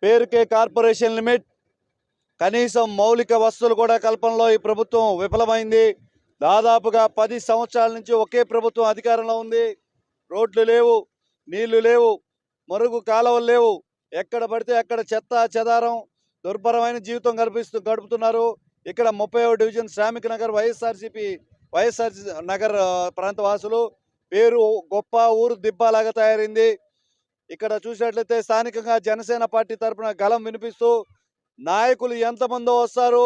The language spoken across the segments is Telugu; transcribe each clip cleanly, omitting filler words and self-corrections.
పేరుకే కార్పొరేషన్ లిమిట్, కనీసం మౌలిక వసతులు కూడా కల్పనలో ఈ ప్రభుత్వం విఫలమైంది. దాదాపుగా 10 సంవత్సరాల నుంచి ఒకే ప్రభుత్వం అధికారంలో ఉంది. రోడ్లు లేవు, నీళ్లు లేవు, మరుగు కాలువలు లేవు. ఎక్కడ పడితే అక్కడ చెత్త చెదారం, దుర్భరమైన జీవితం గడుపుతున్నారు. ఇక్కడ 30వ డివిజన్ శ్రామిక నగర్ వైఎస్ఆర్సీపీ నగర్ ప్రాంత వాసులు పేరు గొప్ప ఊరు దిబ్బలాగా తయారైంది. ఇక్కడ చూసినట్లయితే స్థానికంగా జనసేన పార్టీ తరఫున గలం వినిపిస్తూ నాయకులు ఎంతమందో వస్తారు,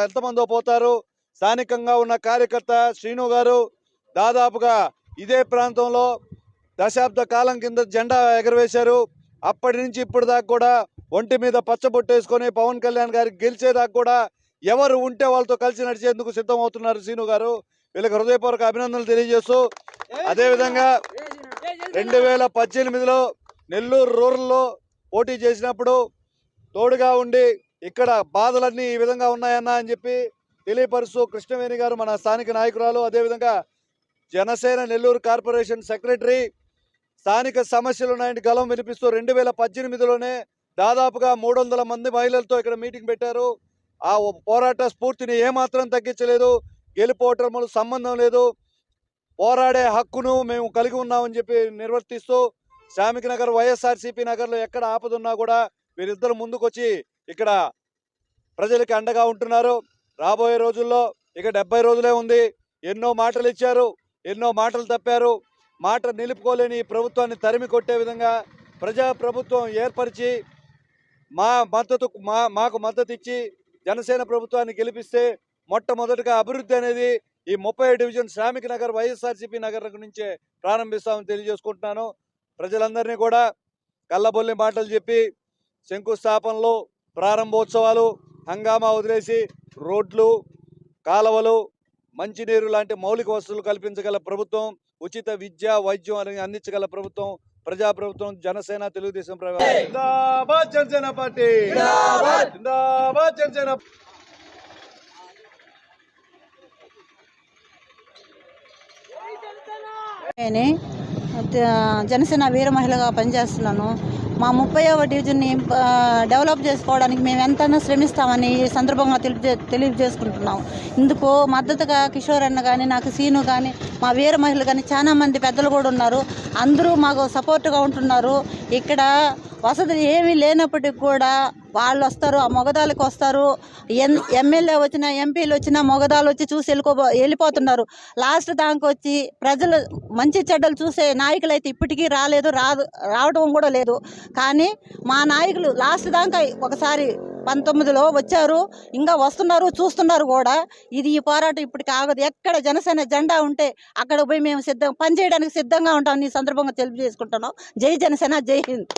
ఎంతమందో పోతారు. స్థానికంగా ఉన్న కార్యకర్త శ్రీను గారు దాదాపుగా ఇదే ప్రాంతంలో దశాబ్ద కాలం కింద జెండా ఎగరవేశారు. అప్పటి నుంచి ఇప్పటి దాకా కూడా ఒంటి మీద పచ్చబొట్టేసుకొని పవన్ కళ్యాణ్ గారికి గెలిచేదాకా కూడా ఎవరు ఉంటే వాళ్ళతో కలిసి నడిచేందుకు సిద్ధం అవుతున్నారు శ్రీను గారు. వీళ్ళకి హృదయపూర్వక అభినందనలు తెలియజేస్తూ, అదేవిధంగా 2018లో నెల్లూరు రూరల్లో పోటీ చేసినప్పుడు తోడుగా ఉండి ఇక్కడ బాధలన్నీ ఈ విధంగా ఉన్నాయన్నా అని చెప్పి తెలియపరుస్తూ కృష్ణవేణి గారు మన స్థానిక నాయకురాలు, అదేవిధంగా జనసేన నెల్లూరు కార్పొరేషన్ సెక్రటరీ స్థానిక సమస్యలు ఉన్నాయని గలం వినిపిస్తూ 2018లోనే దాదాపుగా 300 మంది మహిళలతో ఇక్కడ మీటింగ్ పెట్టారు. ఆ పోరాట స్ఫూర్తిని ఏమాత్రం తగ్గించలేదు. గెలుపోవటములు సంబంధం లేదు, పోరాడే హక్కును మేము కలిగి ఉన్నామని చెప్పి నిర్వర్తిస్తూ శ్రామిక నగర్ వైఎస్ఆర్సీపీ నగర్లో ఎక్కడ ఆపదున్నా కూడా వీరిద్దరు ముందుకొచ్చి ఇక్కడ ప్రజలకి అండగా ఉంటున్నారు. రాబోయే రోజుల్లో ఇక 70 రోజులే ఉంది. ఎన్నో మాటలు ఇచ్చారు, ఎన్నో మాటలు తప్పారు. మాట నిలుపుకోలేని ఈ ప్రభుత్వాన్ని తరిమి కొట్టే విధంగా ప్రజా ప్రభుత్వం ఏర్పరిచి మాకు మద్దతు ఇచ్చి జనసేన ప్రభుత్వాన్ని గెలిపిస్తే మొట్టమొదటిగా అభివృద్ధి అనేది ఈ 30వ డివిజన్ శ్రామిక నగర్ వైఎస్ఆర్సీపీ నగర్ నుంచే ప్రారంభిస్తామని తెలియజేసుకుంటున్నాను. ప్రజలందరినీ కూడా కళ్ళబొల్లి మాటలు చెప్పి శంకుస్థాపనలు, ప్రారంభోత్సవాలు, హంగామా వదిలేసి రోడ్లు, కాలువలు, మంచినీరు లాంటి మౌలిక వసతులు కల్పించగల ప్రభుత్వం, ఉచిత విద్య వైద్యం అనేది అందించగల ప్రభుత్వం ప్రజాప్రభుత్వం జనసేన తెలుగుదేశం జిందాబాద్ జనసేన పార్టీ జిందాబాద్ జనసేన. జనసేన వీర మహిళగా పనిచేస్తున్నాను. మా 30వ డివిజన్ని డెవలప్ చేసుకోవడానికి మేము ఎంతైనా శ్రమిస్తామని ఈ సందర్భంగా తెలియజేసుకుంటున్నాం. ఇందుకు మద్దతుగా కిషోర్ అన్న కానీ, నాకు సీను కానీ, మా వీర మహిళలు కానీ చాలా మంది పెద్దలు కూడా ఉన్నారు. అందరూ మాకు సపోర్ట్గా ఉంటున్నారు. ఇక్కడ వసతులు ఏమీ లేనప్పటికి కూడా వాళ్ళు వస్తారు, ఆ మొగదాలకు వస్తారు. ఎమ్మెల్యే వచ్చినా, ఎంపీలు వచ్చినా మొగదాలు వచ్చి చూసి వెళ్ళిపోతున్నారు. లాస్ట్ దానికి వచ్చి ప్రజలు మంచి చెడ్డలు చూసే నాయకులు అయితే ఇప్పటికీ రావడం కూడా లేదు. కానీ మా నాయకులు లాస్ట్ దాకా ఒకసారి 19లో వచ్చారు, ఇంకా వస్తున్నారు, చూస్తున్నారు కూడా. ఈ పోరాటం ఇప్పటికి ఆగదు. ఎక్కడ జనసేన జెండా ఉంటే అక్కడ పోయి మేము పనిచేయడానికి సిద్ధంగా ఉంటామని ఈ సందర్భంగా తెలియజేసుకుంటున్నాం. జై జనసేన, జై హింద్.